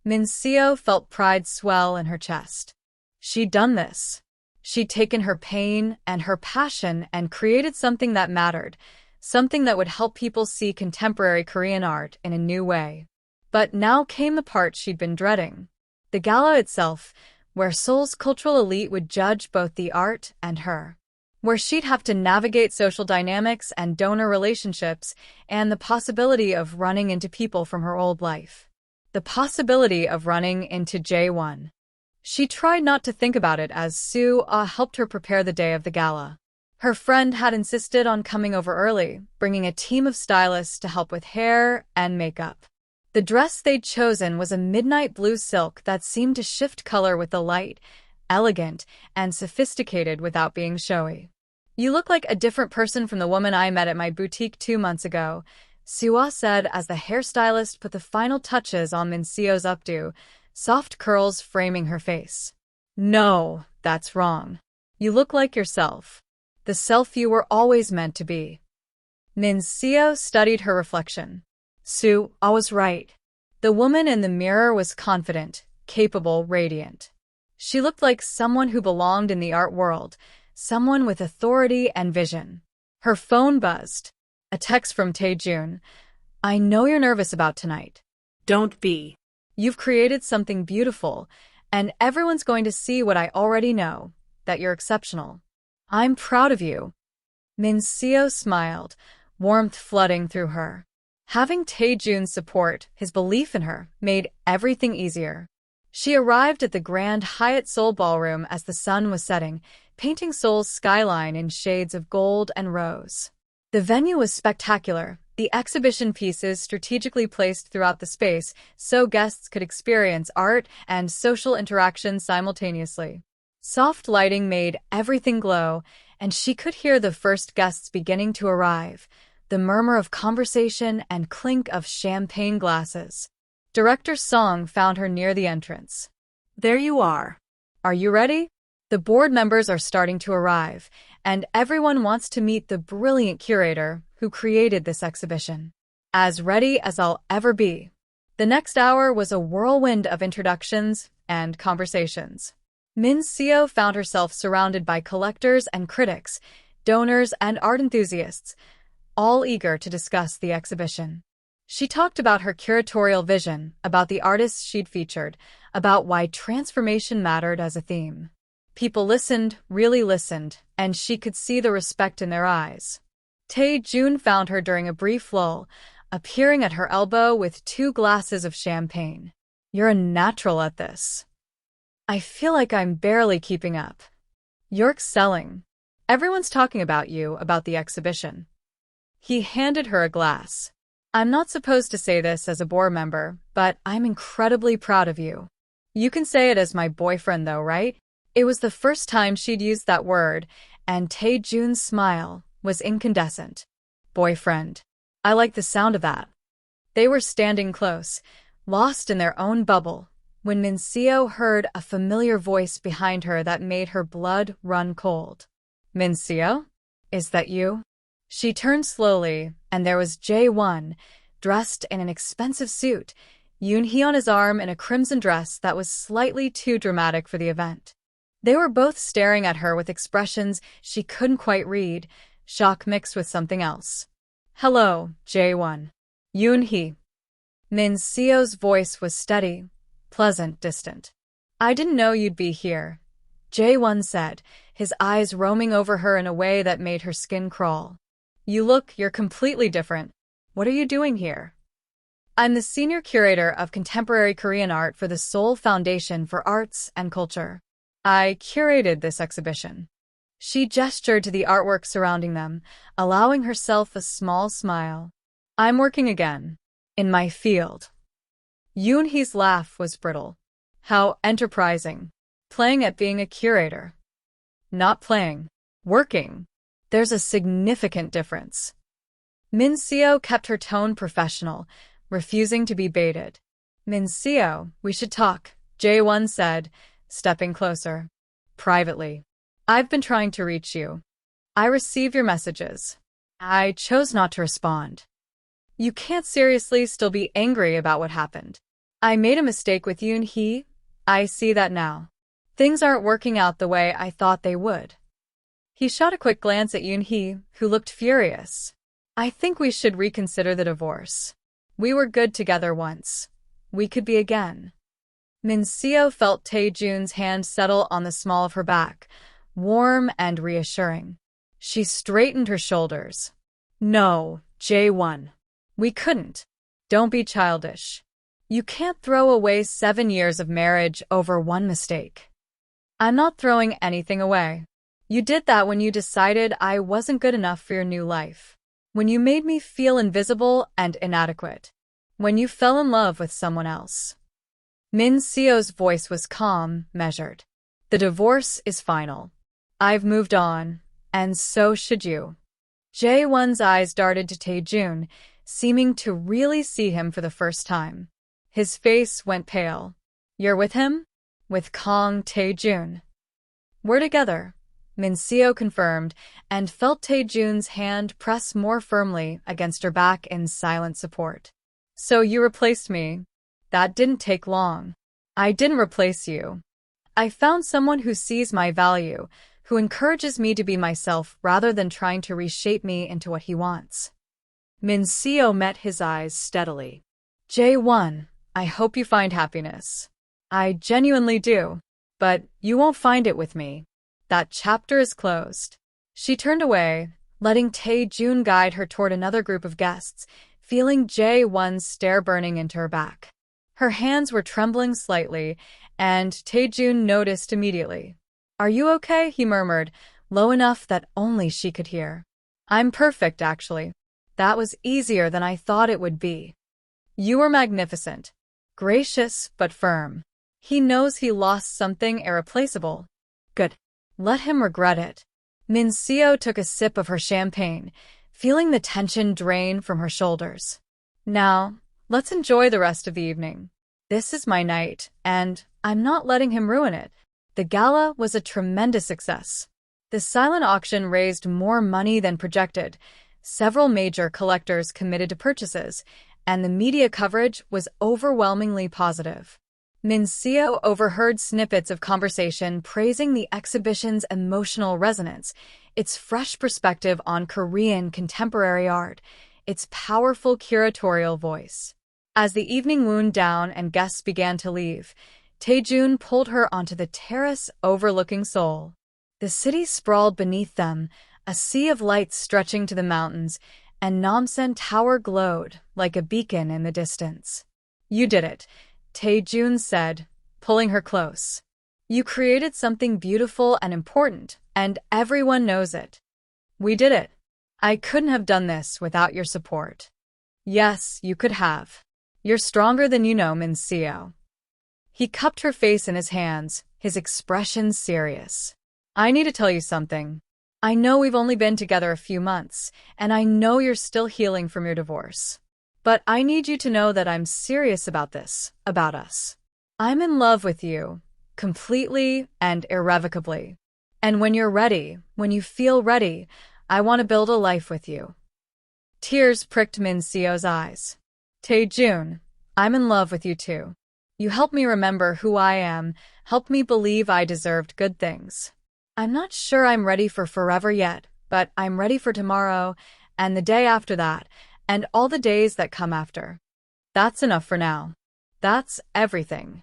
Min-seo felt pride swell in her chest. She'd done this. She'd taken her pain and her passion and created something that mattered, something that would help people see contemporary Korean art in a new way. But now came the part she'd been dreading. The gala itself, where Seoul's cultural elite would judge both the art and her. Where she'd have to navigate social dynamics and donor relationships and the possibility of running into people from her old life. The possibility of running into J1. She tried not to think about it as Soo-ah helped her prepare the day of the gala. Her friend had insisted on coming over early, bringing a team of stylists to help with hair and makeup. The dress they'd chosen was a midnight blue silk that seemed to shift color with the light, elegant and sophisticated without being showy. You look like a different person from the woman I met at my boutique 2 months ago, Soo-ah said as the hairstylist put the final touches on Min-seo's updo, soft curls framing her face. No, that's wrong. You look like yourself. The self you were always meant to be. Min-seo studied her reflection. Soo-ah was right. The woman in the mirror was confident, capable, radiant. She looked like someone who belonged in the art world, someone with authority and vision. Her phone buzzed. A text from Taejun. I know you're nervous about tonight. Don't be. You've created something beautiful, and everyone's going to see what I already know, that you're exceptional. I'm proud of you. Min-seo smiled, warmth flooding through her. Having Taejun's support, his belief in her, made everything easier. She arrived at the Grand Hyatt Seoul Ballroom as the sun was setting, painting Seoul's skyline in shades of gold and rose. The venue was spectacular, the exhibition pieces strategically placed throughout the space so guests could experience art and social interaction simultaneously. Soft lighting made everything glow, and she could hear the first guests beginning to arrive, the murmur of conversation and clink of champagne glasses. Director Song found her near the entrance. There you are. Are you ready? The board members are starting to arrive, and everyone wants to meet the brilliant curator who created this exhibition. As ready as I'll ever be. The next hour was a whirlwind of introductions and conversations. Min-seo found herself surrounded by collectors and critics, donors and art enthusiasts, all eager to discuss the exhibition. She talked about her curatorial vision, about the artists she'd featured, about why transformation mattered as a theme. People listened, really listened, and she could see the respect in their eyes. Taejun found her during a brief lull, appearing at her elbow with 2 glasses of champagne. You're a natural at this. I feel like I'm barely keeping up. You're excelling. Everyone's talking about you, about the exhibition. He handed her a glass. I'm not supposed to say this as a board member, but I'm incredibly proud of you. You can say it as my boyfriend though, right? It was the first time she'd used that word, and Tae-jun's smile was incandescent. Boyfriend. I like the sound of that. They were standing close, lost in their own bubble, when Min-seo heard a familiar voice behind her that made her blood run cold. Min-seo? Is that you? She turned slowly, and there was Jae-won, dressed in an expensive suit, Yoon-hee on his arm in a crimson dress that was slightly too dramatic for the event. They were both staring at her with expressions she couldn't quite read, shock mixed with something else. Hello, Jae-won. Yoon-hee. Min-seo's voice was steady, pleasant, distant. I didn't know you'd be here, Jae-won said, his eyes roaming over her in a way that made her skin crawl. You're completely different. What are you doing here? I'm the senior curator of contemporary Korean art for the Seoul Foundation for Arts and Culture. I curated this exhibition. She gestured to the artwork surrounding them, allowing herself a small smile. I'm working again. In my field. Yoon-hee's laugh was brittle. How enterprising. Playing at being a curator. Not playing. Working. There's a significant difference. Min-seo kept her tone professional, refusing to be baited. Min-seo, we should talk, Jae-won said, stepping closer. Privately. I've been trying to reach you. I receive your messages. I chose not to respond. You can't seriously still be angry about what happened. I made a mistake with Yoon-hee. I see that now. Things aren't working out the way I thought they would. He shot a quick glance at Yoon-hee, who looked furious. I think we should reconsider the divorce. We were good together once. We could be again. Min-seo felt Tae-jun's hand settle on the small of her back, warm and reassuring. She straightened her shoulders. No, Jae-won. We couldn't. Don't be childish. You can't throw away 7 years of marriage over one mistake. I'm not throwing anything away. You did that when you decided I wasn't good enough for your new life. When you made me feel invisible and inadequate. When you fell in love with someone else. Min-seo's voice was calm, measured. The divorce is final. I've moved on, and so should you. Jae-won's eyes darted to Tae-jun, seeming to really see him for the first time. His face went pale. You're with him? With Kong Tae-jun. We're together, Min-seo confirmed, and felt Tae-jun's hand press more firmly against her back in silent support. So you replaced me. That didn't take long. I didn't replace you. I found someone who sees my value, who encourages me to be myself rather than trying to reshape me into what he wants. Min-seo met his eyes steadily. Jae-won, I hope you find happiness. I genuinely do. But you won't find it with me. That chapter is closed. She turned away, letting Tae-jun guide her toward another group of guests, feeling Jae-won's stare burning into her back. Her hands were trembling slightly, and Tae-jun noticed immediately. Are you okay? He murmured, low enough that only she could hear. I'm perfect, actually. That was easier than I thought it would be. You were magnificent. Gracious but firm. He knows he lost something irreplaceable. Good. Let him regret it. Min-seo took a sip of her champagne, feeling the tension drain from her shoulders. Now, let's enjoy the rest of the evening. This is my night, and I'm not letting him ruin it. The gala was a tremendous success. The silent auction raised more money than projected. Several major collectors committed to purchases, and the media coverage was overwhelmingly positive. Min-seo overheard snippets of conversation praising the exhibition's emotional resonance, its fresh perspective on Korean contemporary art, its powerful curatorial voice. As the evening wound down and guests began to leave, Tae-jun pulled her onto the terrace overlooking Seoul. The city sprawled beneath them, a sea of lights stretching to the mountains, and Namsan Tower glowed like a beacon in the distance. You did it, Tae-jun said, pulling her close. You created something beautiful and important, and everyone knows it. We did it. I couldn't have done this without your support. Yes, you could have. You're stronger than you know, Minseo. He cupped her face in his hands, his expression serious. I need to tell you something. I know we've only been together a few months, and I know you're still healing from your divorce. But I need you to know that I'm serious about this, about us. I'm in love with you, completely and irrevocably. And when you're ready, when you feel ready, I want to build a life with you. Tears pricked Minseo's eyes. Tae-jun, I'm in love with you too. You help me remember who I am, help me believe I deserved good things. I'm not sure I'm ready for forever yet, but I'm ready for tomorrow, and the day after that, and all the days that come after. That's enough for now. That's everything.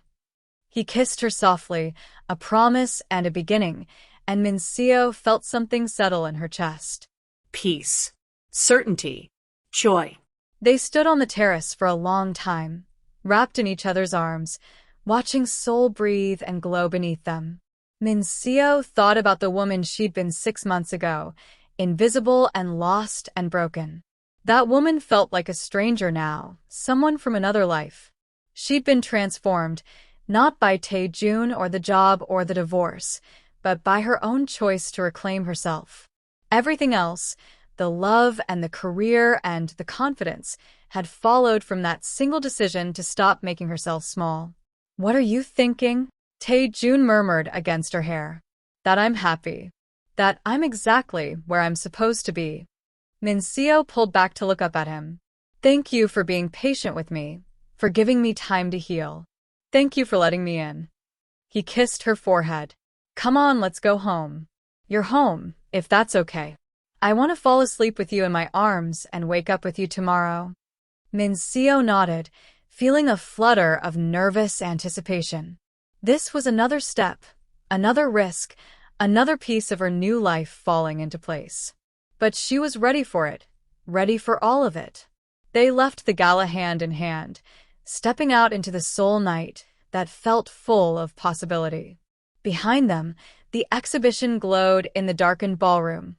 He kissed her softly, a promise and a beginning, and Minseo felt something settle in her chest. Peace. Certainty. Joy. They stood on the terrace for a long time, wrapped in each other's arms, watching Seoul breathe and glow beneath them. Minseo thought about the woman she'd been 6 months ago, invisible and lost and broken. That woman felt like a stranger now, someone from another life. She'd been transformed, not by Tae-jun or the job or the divorce, but by her own choice to reclaim herself. Everything else, the love and the career and the confidence, had followed from that single decision to stop making herself small. What are you thinking? Tae-jun murmured against her hair. That I'm happy. That I'm exactly where I'm supposed to be. Minseo pulled back to look up at him. Thank you for being patient with me, for giving me time to heal. Thank you for letting me in. He kissed her forehead. Come on, let's go home. You're home, if that's okay. I want to fall asleep with you in my arms and wake up with you tomorrow. Minseo nodded, feeling a flutter of nervous anticipation. This was another step, another risk, another piece of her new life falling into place. But she was ready for it, ready for all of it. They left the gala hand in hand, stepping out into the Seoul night that felt full of possibility. Behind them, the exhibition glowed in the darkened ballroom,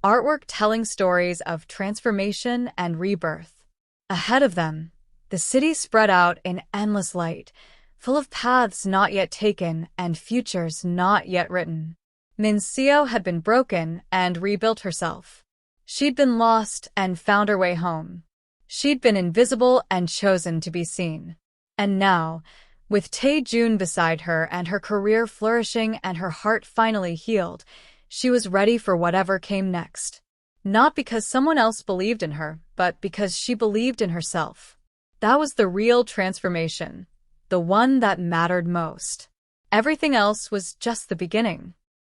artwork telling stories of transformation and rebirth. Ahead of them, the city spread out in endless light, full of paths not yet taken and futures not yet written. Minseo had been broken and rebuilt herself. She'd been lost and found her way home. She'd been invisible and chosen to be seen. And now, with Tae-jun beside her and her career flourishing and her heart finally healed, she was ready for whatever came next. Not because someone else believed in her, but because she believed in herself. That was the real transformation, the one that mattered most. Everything else was just the beginning.